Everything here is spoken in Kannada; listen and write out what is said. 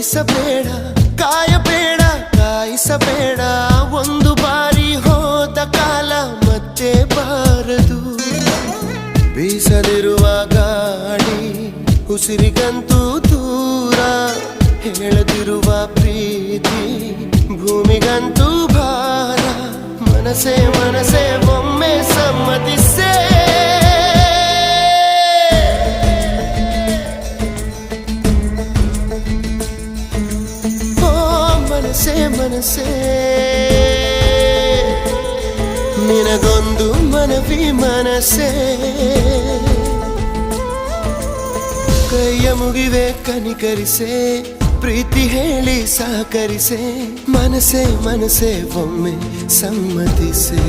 ಬಯಸಬೇಡ, ಕಾಯಬೇಡ, ಕಾಯಿಸಬೇಡ. ಒಂದು ಬಾರಿ ಹೋದ ಕಾಲ ಮತ್ತೆ ಬಾರದು. ಬೀಸದಿರುವ ಗಾಳಿ ಉಸಿರಿಗಂತೂ ದೂರ, ಹೇಳದಿರುವ ಪ್ರೀತಿ ಭೂಮಿಗಂತೂ ಭಾರ. ಮನಸೇ ಮನಸೇ ಒಮ್ಮೆ ಸಮ್ಮತಿಸೇ. ಮನಸೇ ಮನಸೇ ನಿನಗೊಂದು ಮನವಿ ಮನಸೇ. ಕೈಯ ಮುಗಿವೆ ಕನಿಕರಿಸೆ, ಪ್ರೀತಿ ಹೇಳಿ ಸಹಕರಿಸೆ. ಮನಸೇ ಮನಸೇ ಒಮ್ಮೆ ಸಮ್ಮತಿಸೆ.